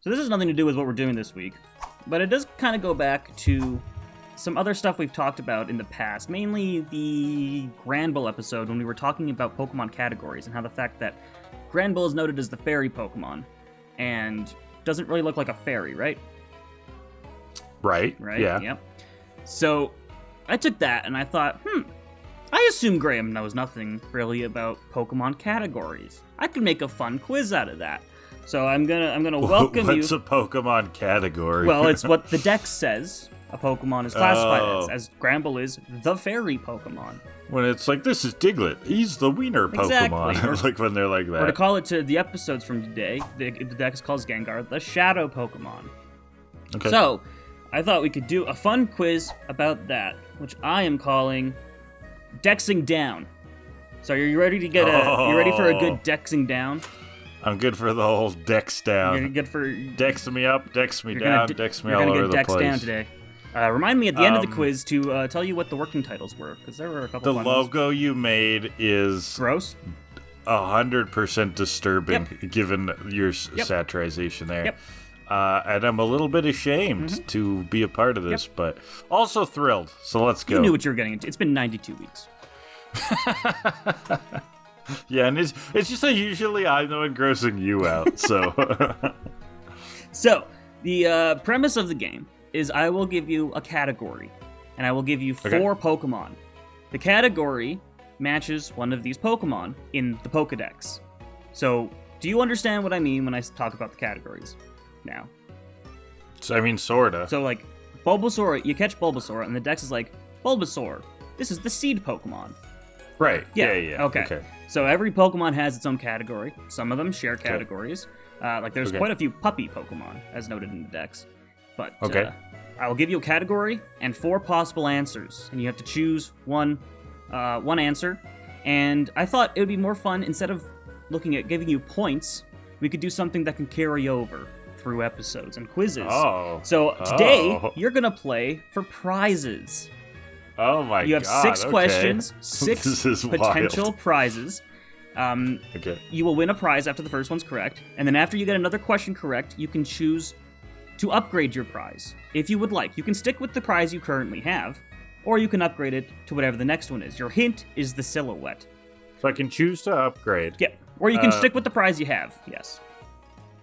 So this has nothing to do with what we're doing this week, but it does kind of go back to some other stuff we've talked about in the past, mainly the Granbull episode when we were talking about Pokemon categories and how the fact that Granbull is noted as the fairy Pokemon and doesn't really look like a fairy, right? Right. Yeah. Yep. So I took that and I thought, I assume Graham knows nothing really about Pokemon categories. I could make a fun quiz out of that. So I'm gonna welcome you. What's a Pokemon category? Well, it's what the Dex says a Pokemon is classified as Granbull is the fairy Pokemon. When it's like, this is Diglett, he's the wiener Pokemon. Exactly. Like when they're like that. Or to call it to the episodes from today, the Dex calls Gengar the shadow Pokemon. Okay. So I thought we could do a fun quiz about that, which I am calling Dexing Down. So are you ready to get you ready for a good Dexing Down? I'm good for the whole Dex down. You're good for Dex me up, Dex me down, Dex me all over the place. You're gonna get Dex down today. Remind me at the end of the quiz to tell you what the working titles were, because there were a couple. The logo you made is gross, 100% disturbing, given your satirization there. Yep. And I'm a little bit ashamed to be a part of this, but also thrilled. So let's go. You knew what you were getting into. It's been 92 weeks. Yeah, and it's just that usually I'm the one grossing you out. So, so the premise of the game is I will give you a category, and I will give you 4 Pokemon. The category matches one of these Pokemon in the Pokedex. So, do you understand what I mean when I talk about the categories now? So I mean, sorta. So, like, Bulbasaur, you catch Bulbasaur, and the Dex is like, Bulbasaur, this is the seed Pokemon. Right. Yeah. Okay. So every Pokemon has its own category. Some of them share categories. Like there's quite a few puppy Pokemon, as noted in the Dex. But I will give you a category and 4 possible answers, and you have to choose one answer. And I thought it would be more fun, instead of looking at giving you points, we could do something that can carry over through episodes and quizzes. So today you're gonna play for prizes. Oh my god. You have 6 questions, 6 potential prizes. You will win a prize after the first one's correct, and then after you get another question correct, you can choose to upgrade your prize. If you would like, you can stick with the prize you currently have, or you can upgrade it to whatever the next one is. Your hint is the silhouette. So I can choose to upgrade. Yeah, or you can stick with the prize you have, yes.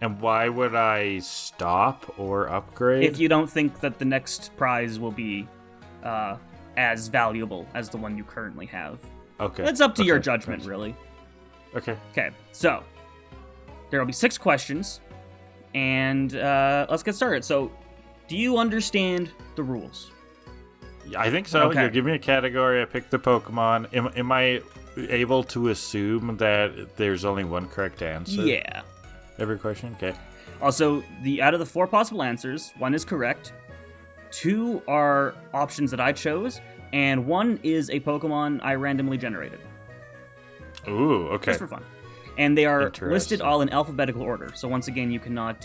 And why would I stop or upgrade? If you don't think that the next prize will be as valuable as the one you currently have. Okay. It's up to your judgment, really. Okay. Okay, so there will be 6 questions, and let's get started. So, do you understand the rules? Yeah, I think so. Okay. You give me a category, I pick the Pokemon. Am I able to assume that there's only one correct answer? Yeah. Every question? Okay. Also, out of the 4 possible answers, 1 is correct, 2 are options that I chose, and 1 is a Pokemon I randomly generated. Ooh, okay. Just for fun. And they are listed all in alphabetical order, so once again, you cannot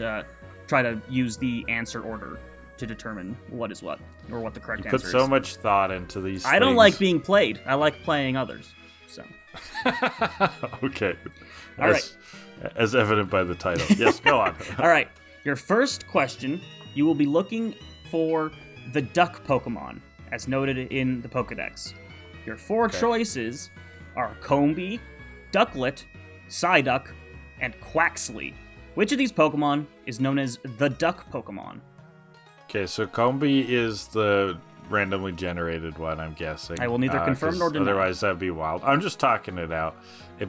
try to use the answer order to determine what is what, or what the correct answer is. You put so much thought into these things. I don't like being played. I like playing others, so. Okay. All right. As evident by the title. Yes, go on. All right. Your first question, you will be looking for the duck Pokemon, as noted in the Pokedex. Your 4 choices are Combee, Ducklet, Psyduck, and Quaxly. Which of these Pokemon is known as the duck Pokemon? Okay, so Combee is the randomly generated one, I'm guessing. I will neither confirm nor deny. Otherwise, that'd be wild. I'm just talking it out.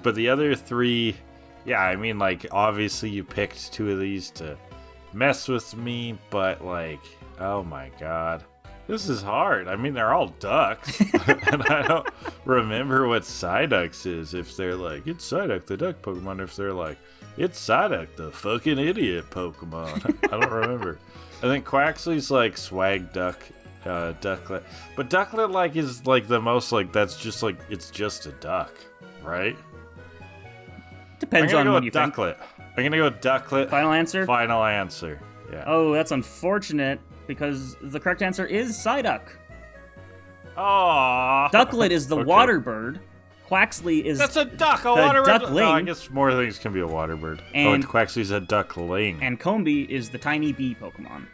But the other 3, yeah, I mean, like, obviously you picked 2 of these to mess with me, but, like, oh my god. This is hard. I mean, they're all ducks, and I don't remember what Psyduck is. If they're like, it's Psyduck, the duck Pokemon. If they're like, it's Psyduck, the fucking idiot Pokemon. I don't remember. I think Quaxly's like Swag Duck, Ducklet. But Ducklet, like, is like the most, like, that's just like, it's just a duck, right? Depends on what you Ducklet. I'm gonna go with Ducklet. Final answer? Final answer. Yeah. Oh, that's unfortunate, because the correct answer is Psyduck. Aww. Ducklet is the water bird. Quaxly is That's a duck, a the water bird. duckling. No, I guess more things can be a water bird. And Quaxly's a duckling. And Combee is the tiny bee Pokemon.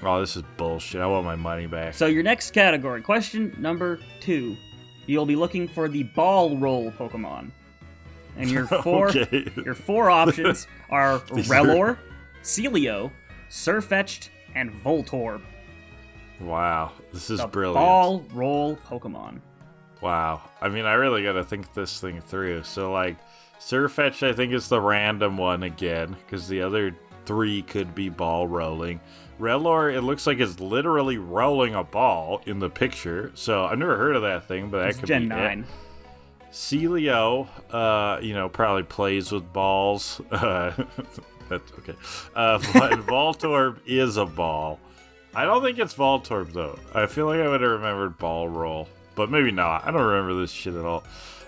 Oh, this is bullshit. I want my money back. So your next category, question number 2. You'll be looking for the ball roll Pokemon. And your four options are Rellor, Celio, Sirfetch'd, and Voltorb. Wow, this is the brilliant. Ball roll Pokemon. Wow. I mean, I really gotta think this thing through. So, like, Sirfetch'd, I think, is the random one again, because the other 3 could be ball rolling. Rellor, it looks like it's literally rolling a ball in the picture, so I've never heard of that thing, but that could Gen be 9. it. Celio, probably plays with balls. That's okay. But Voltorb is a ball. I don't think it's Voltorb, though. I feel like I would have remembered Ball Roll, but maybe not. I don't remember this shit at all.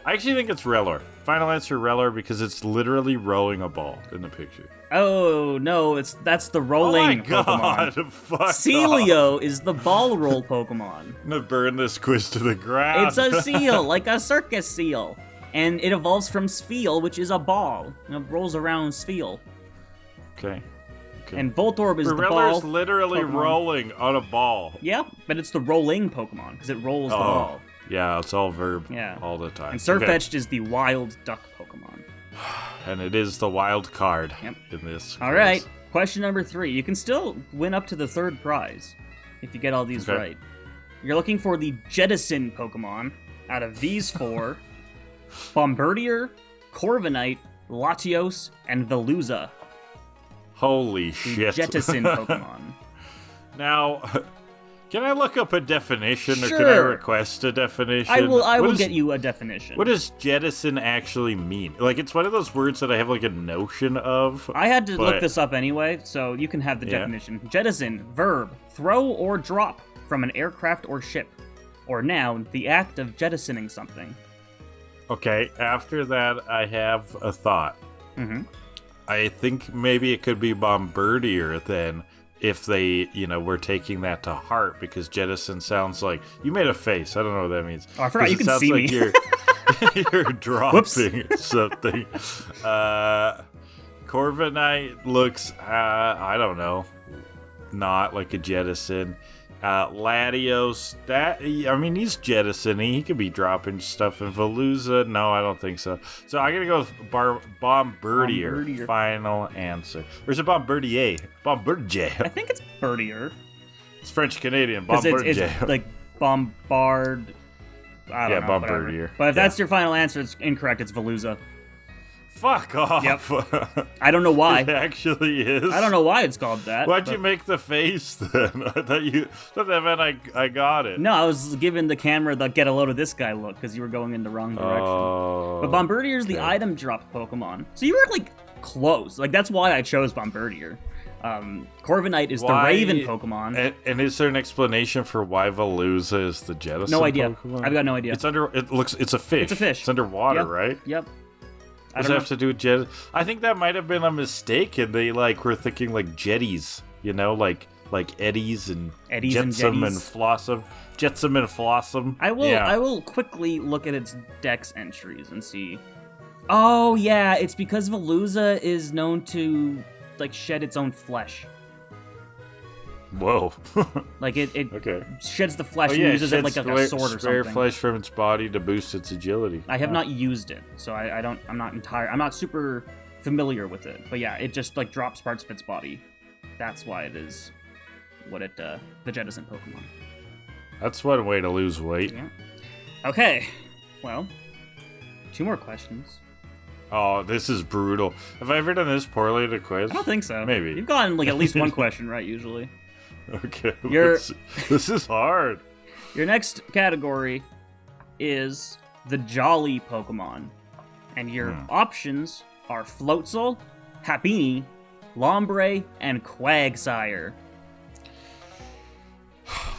I actually think it's Rellor. Final answer, Rellor, because it's literally rolling a ball in the picture. Oh, no, that's the rolling Pokemon. Fuck Celio off. is the ball roll Pokemon. I'm gonna burn this quiz to the ground. It's a seal, like a circus seal. And it evolves from Spheal, which is a ball. And it rolls around Spheal. Okay. And Voltorb is the ball. Rellor's literally Pokemon. rolling on a ball. Yeah, but it's the rolling Pokemon, because it rolls the ball. Yeah, it's all verb Yeah. all the time. And Sirfetch'd is the wild duck Pokemon. And it is the wild card in this All quiz. right, question number 3. You can still win up to the 3rd prize if you get all these right. You're looking for the jettison Pokemon out of these 4. Bombirdier, Corviknight, Latios, and Veluza. Holy The shit. jettison Pokemon. Now, can I look up a definition or can I Sure. request a definition? I will get you a definition. What does jettison actually mean? Like, it's one of those words that I have like a notion of. I had to look this up anyway, so you can have the definition. Jettison, verb, throw or drop from an aircraft or ship. Or noun, the act of jettisoning something. Okay, after that, I have a thought. Mm-hmm. I think maybe it could be Bombirdier then, if they, were taking that to heart, because jettison sounds like... You made a face. I don't know what that means. Oh, I forgot you can see like me. You're dropping something. Corviknight looks, I don't know, not like a jettison. Latios, he's jettisoning. He could be dropping stuff in Veluza. No, I don't think so. So I'm gonna go with Bombirdier. Final answer. Or is it Bombardier? Bombardier. I think it's Birdier. It's French Canadian. Bombardier. It's like Bombard. I don't know. Bombardier. Whatever. But if that's your final answer, it's incorrect. It's Veluza. Fuck off. Yep. I don't know why. It actually is. I don't know why it's called that. Why'd you make the face then? I thought that meant I got it. No, I was giving the camera the get a load of this guy look because you were going in the wrong direction. But Bombardier is the item drop Pokemon. So you were like close. Like that's why I chose Bombardier. Corviknight is the Raven Pokemon. And is there an explanation for why Veluza is the jettison No idea. Pokemon? I've got no idea. It's a fish. It's a fish. It's underwater, Yep. right? Yep. What does it have to do with jet? I think that might have been a mistake, and they were thinking like jetties, like eddies and jetsam and flossam, jetsam and flossam. I will quickly look at its dex entries and see. Oh yeah, it's because Veluza is known to shed its own flesh. Whoa. It sheds the flesh and uses it like a sword or something. Spare flesh from its body to boost its agility. I have not used it, so I'm not super familiar with it. But yeah, it just drops parts of its body. That's why it is the jettison Pokemon. That's one way to lose weight. Yeah. Okay. Well, 2 more questions. Oh, this is brutal. Have I ever done this poorly at a quiz? I don't think so. Maybe. You've gotten at least one question right usually. Okay, this is hard. Your next category is the Jolly Pokemon. And your options are Floatzel, Happiny, Lombre, and Quagsire.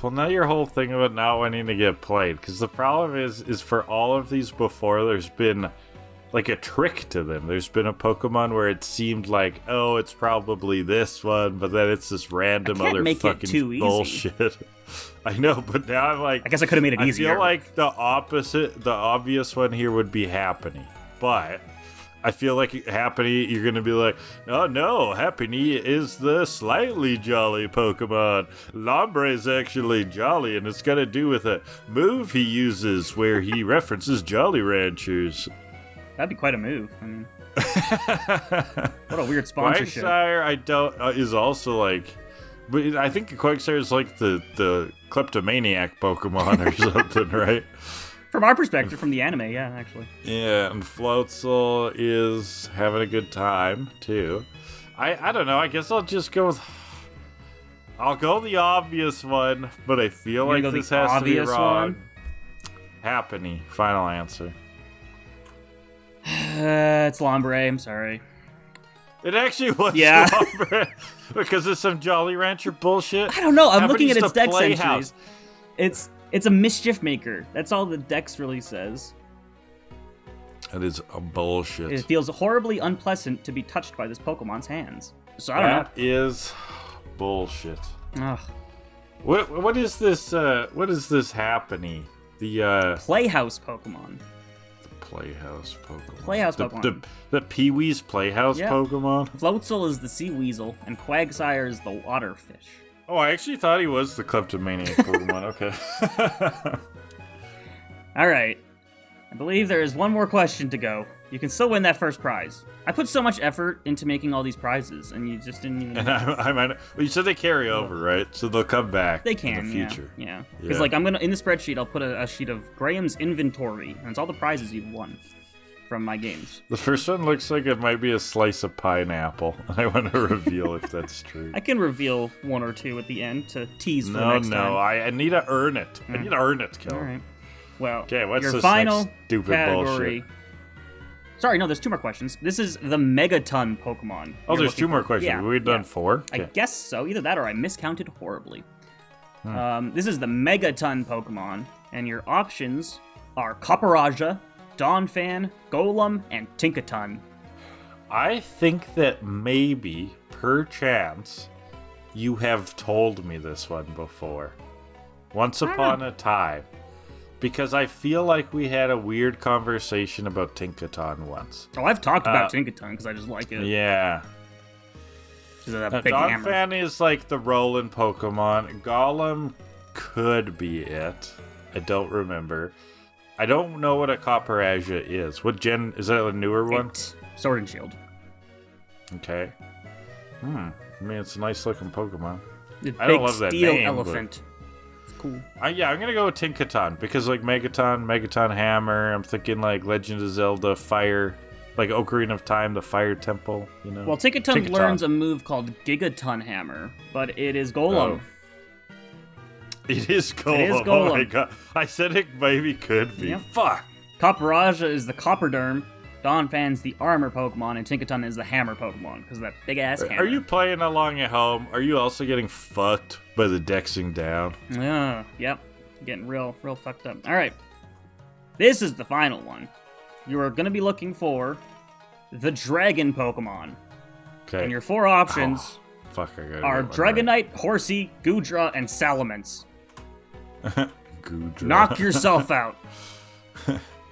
Well, now your whole thing about not wanting to get played, because the problem is for all of these before, there's been like a trick to them. There's been a Pokemon where it seemed like, oh, it's probably this one, but then it's this random other fucking bullshit. I know, but now I'm like, I guess I could have made it easier. I feel like the obvious one here would be Happiny, but I feel like Happiny, you're going to be like, oh no, Happiny is the slightly jolly Pokemon. Lombre is actually jolly, and it's got to do with a move he uses where he references Jolly Ranchers. That'd be quite a move. I mean, what a weird sponsorship. Quagsire, is also like, but I think Quagsire is like the kleptomaniac Pokemon or something, right? From our perspective, from the anime, yeah, actually. Yeah, and Floatzel is having a good time, too. I don't know, I guess I'll just go with... I'll go the obvious one, but I feel like this has to be wrong. Happiny, final answer. It's Lombre, I'm sorry. It actually was Lombre, because of some Jolly Rancher bullshit. I don't know, I'm looking at its dex entries. It's a mischief maker. That's all the dex really says. That is a bullshit. It feels horribly unpleasant to be touched by this Pokemon's hands. So I don't know. That is bullshit. Ugh. What is this? What is this happening? The Playhouse Pokemon. The Playhouse Pokemon. Playhouse Pokemon. The Pee-wee's Playhouse Pokemon. Floatzel is the sea weasel, and Quagsire is the water fish. Oh, I actually thought he was the kleptomaniac Pokemon. Okay. All right. I believe there is one more question to go. You can still win that first prize. I put so much effort into making all these prizes, and you just didn't even... And I might... Well, you said they carry over, right? So they'll come back. They can, in the future. Yeah. Because, like, I'm gonna in the spreadsheet, I'll put a sheet of Graham's inventory, and it's all the prizes you've won from my games. The first one looks like it might be a slice of pineapple. I want to reveal if that's true. I can reveal one or two at the end to tease for the next time. No, I need to earn it. I need to earn it, Kellan. All right. Well, okay, what's your this final next stupid category... bullshit? Sorry, no, there's two more questions. This is the Megaton Pokemon. Oh, there's two more questions. Yeah, We've done four? Okay. I guess so. Either that or I miscounted horribly. This is the Megaton Pokemon, and your options are Copperajah, Donphan, Golem, and Tinkaton. I think that maybe, perchance, you have told me this one before. Once upon a time. Because I feel like we had a weird conversation about Tinkaton once. Oh, I've talked about Tinkaton because I just like it. Yeah. Donphan is like the rolling Pokemon. Golem could be it. I don't remember. I don't know what a Copperajah is. What gen? Is that a newer one? Sword and Shield. Okay. I mean, it's a nice looking Pokemon. I don't love that name. Elephant. It's cool. Yeah, I'm gonna go with Tinkaton because like Megaton Hammer. I'm thinking like Legend of Zelda Fire, like Ocarina of Time, the Fire Temple. You know. Well, Tinkaton learns a move called Gigaton Hammer, but it is Golem. Oh. It is Golem. Oh my god. I said it maybe could be. Yep. Fuck. Copperajah is the Copperderm. Donphan's the armor Pokemon, and Tinkaton is the hammer Pokemon, because of that big-ass hammer. Are you playing along at home? Are you also getting fucked by the dexing down? Yeah, yep. Getting real fucked up. Alright. This is the final one. You are going to be looking for the Dragon Pokemon. Okay. And your four options are Dragonite, Horsey, Goodra, and Salamence. Goodra. Knock yourself out.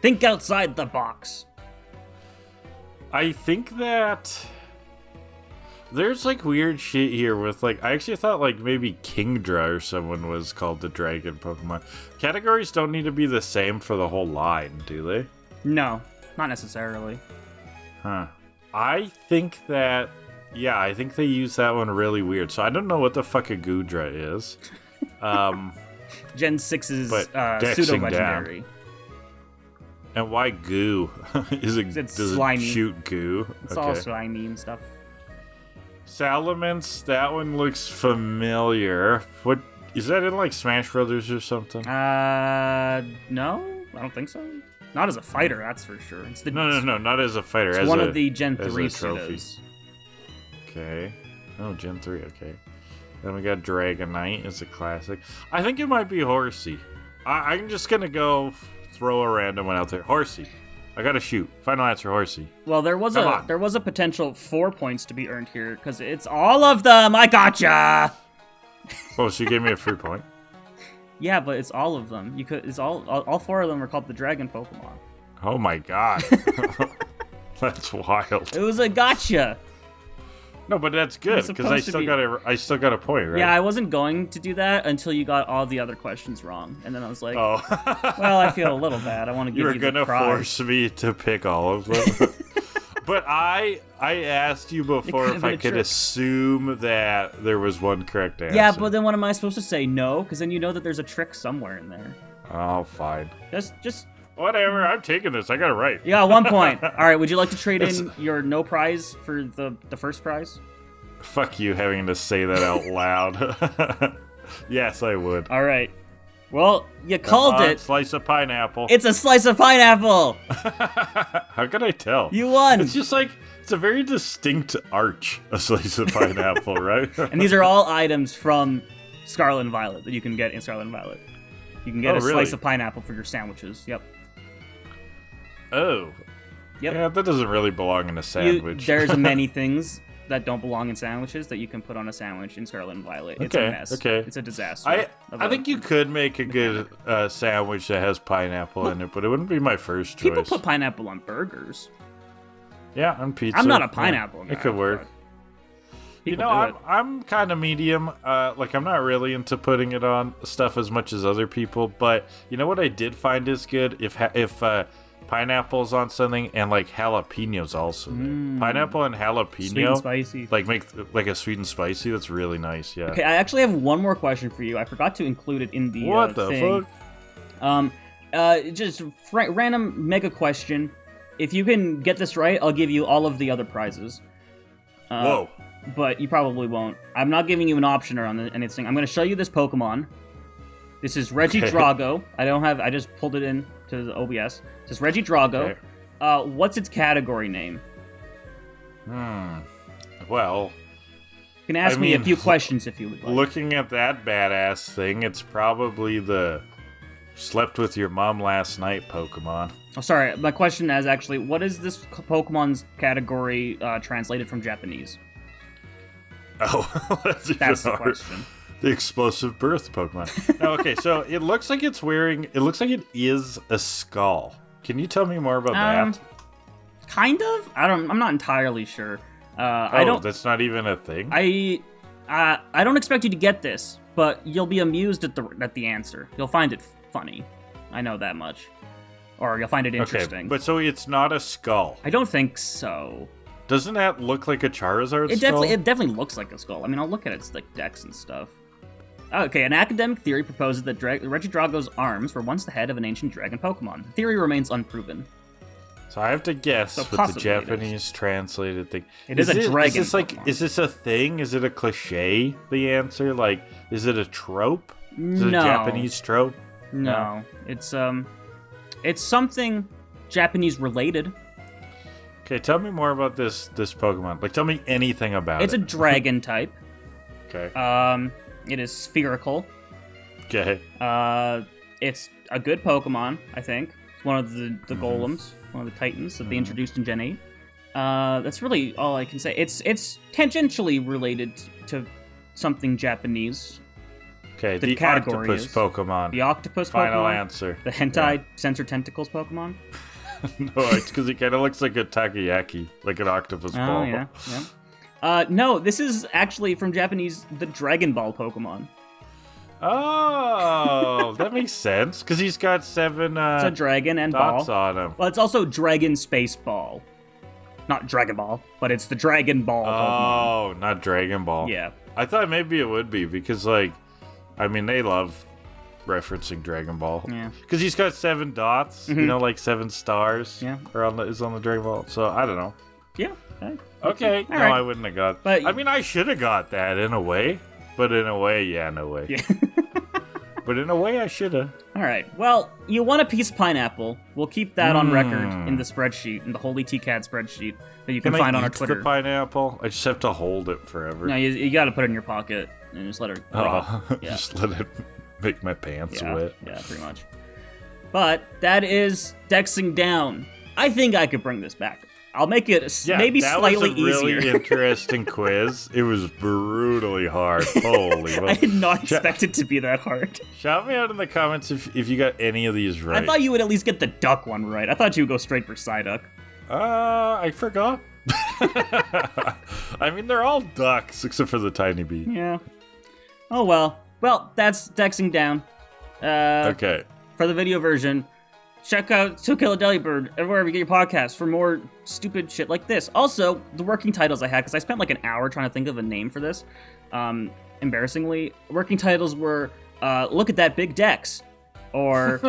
Think outside the box. I think that there's like weird shit here with like I actually thought like maybe Kingdra or someone was called the dragon Pokemon. Categories don't need to be the same for the whole line, do they? No, not necessarily. Huh. I think that I think they use that one really weird. So I don't know what the fuck a Goodra is. Gen 6's pseudo-legendary. And why goo? Does it shoot goo? It's all slimy and stuff. Salamence, that one looks familiar. What is that in like Smash Brothers or something? No, I don't think so. Not as a fighter, that's for sure. It's the No, not as a fighter. It's as one of the Gen 3 trophy. Okay. Oh, Gen 3, okay. Then we got Dragonite as a classic. I think it might be Horsey. I'm just gonna go throw a random one out there. Horsey. I gotta shoot. Final answer, horsey. Well, there was a potential 4 points to be earned here because it's all of them. I gotcha. Oh, so you gave me a free point? Yeah, but it's all of them. It's all 4 of them are called the dragon Pokemon. Oh my god. That's wild. It was a gotcha. No, but that's good because I still got a point, right? Yeah, I wasn't going to do that until you got all the other questions wrong, and then I was like, "Oh, well, I feel a little bad. I want to give you the prize." You were gonna force me to pick all of them. But I asked you before if I could assume that there was one correct answer. Yeah, but then what am I supposed to say? No, because then you know that there's a trick somewhere in there. Oh, fine. Just. Whatever, I'm taking this. I got it right. You got 1 point. All right, would you like to trade in your no prize for the first prize? Fuck you having to say that out loud. Yes, I would. All right. Well, you called it. Slice of pineapple. It's a slice of pineapple. How could I tell? You won. It's just like, it's a very distinct arch, a slice of pineapple, right? And these are all items from Scarlet and Violet that you can get in Scarlet and Violet. You can get slice of pineapple for your sandwiches. Yep. Oh. Yep. Yeah, that doesn't really belong in a sandwich. There's many things that don't belong in sandwiches that you can put on a sandwich in Scarlet and Violet. It's a mess. Okay. It's a disaster. I think you could make a good sandwich that has pineapple in it, but it wouldn't be my first choice. People put pineapple on burgers. Yeah, on pizza. I'm not a pineapple guy. It could work. You know, I'm kind of medium. Like, I'm not really into putting it on stuff as much as other people, but you know what I did find is good? If pineapple's on something and like jalapenos also. Pineapple and jalapeno. Sweet and spicy. Like make like a sweet and spicy. That's really nice. Yeah. Okay, I actually have one more question for you. I forgot to include it in the what the thing. Fuck? Just random mega question. If you can get this right, I'll give you all of the other prizes. Whoa. But you probably won't. I'm not giving you an option or on anything. I'm going to show you this Pokemon. This is Regidrago. I just pulled it in to the OBS. This is Regidrago. Okay. What's its category name? Well, you can ask me a few questions if you would like. Looking at that badass thing, it's probably the slept with your mom last night Pokemon. Oh, sorry. My question is actually, what is this Pokemon's category translated from Japanese? Oh, that's the question. The explosive birth Pokemon. No, okay, so it looks like it is a skull. Can you tell me more about that? Kind of. I'm not entirely sure. That's not even a thing? I don't expect you to get this, but you'll be amused at the answer. You'll find it funny. I know that much. Or you'll find it interesting. Okay, but so it's not a skull. I don't think so. Doesn't that look like a Charizard skull? It definitely looks like a skull. I mean, I'll look at its like decks and stuff. Okay, an academic theory proposes that Regidrago's arms were once the head of an ancient dragon Pokemon. The theory remains unproven. So I have to guess with the Japanese translated thing. Is a dragon. Is this a thing? Is it a cliche? The answer, like, is it a trope? Is it a Japanese trope? No, it's something Japanese related. Okay, tell me more about this Pokemon. Like, tell me anything about it. It's a dragon type. Okay. It is spherical. Okay. It's a good Pokemon, I think. It's one of the golems, one of the titans that they introduced in Gen 8. That's really all I can say. It's tangentially related to something Japanese. Okay, the octopus Pokemon. The octopus Final Pokemon. Answer. The hentai sensor tentacles Pokemon. No, it's because he kind of looks like a takoyaki, like an octopus ball. Oh, yeah. No, this is actually from Japanese, the Dragon Ball Pokemon. Oh, that makes sense, because he's got 7 it's a dragon and dots ball. on him. Well, it's also Dragon Space Ball. Not Dragon Ball, but it's the Dragon Ball Pokemon. Oh, not Dragon Ball. Yeah. I thought maybe it would be, because, like, I mean, they love referencing Dragon Ball. Yeah. Because he's got 7 dots, you know, like 7 stars. Yeah. Is on the Dragon Ball. So, I don't know. Yeah. Okay. No, right. I wouldn't have got. But I mean, I should have got that in a way. But in a way, no way. Yeah. But in a way, I should have. All right. Well, you won a piece of pineapple. We'll keep that on record in the spreadsheet, in the Holy TCAD spreadsheet that you can find on our Twitter. The pineapple? I just have to hold it forever. No, you got to put it in your pocket and just let it rot. Yeah. Just let it make my pants wet. Yeah, pretty much. But that is Dexing Down. I think I could bring this back. I'll make it maybe slightly easier. That was a really interesting quiz. It was brutally hard. Holy I did not expect it to be that hard. Shout me out in the comments if you got any of these right. I thought you would at least get the duck one right. I thought you would go straight for Psyduck. I forgot. I mean, they're all ducks except for the tiny bee. Yeah. Oh, well. Well, that's Dexing Down. Okay. For the video version, check out Kill A Delibird wherever you get your podcasts for more stupid shit like this. Also, the working titles I had, because I spent like an hour trying to think of a name for this. Embarrassingly, working titles were Look at That Big Dex, or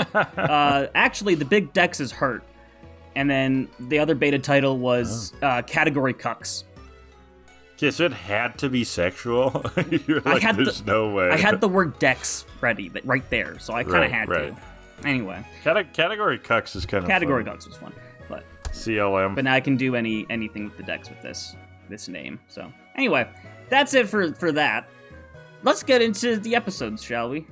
Actually, the Big Dex is Hurt. And then the other beta title was Category Cucks. Okay, so it had to be sexual? You're like, there's no way. I had the word Dex ready, but right there, so I kind of had to. Anyway. Category Cucks is kind of Category fun. Cucks was fun. But CLM. But now I can do anything with the Dex with this name. So anyway, that's it for that. Let's get into the episodes, shall we?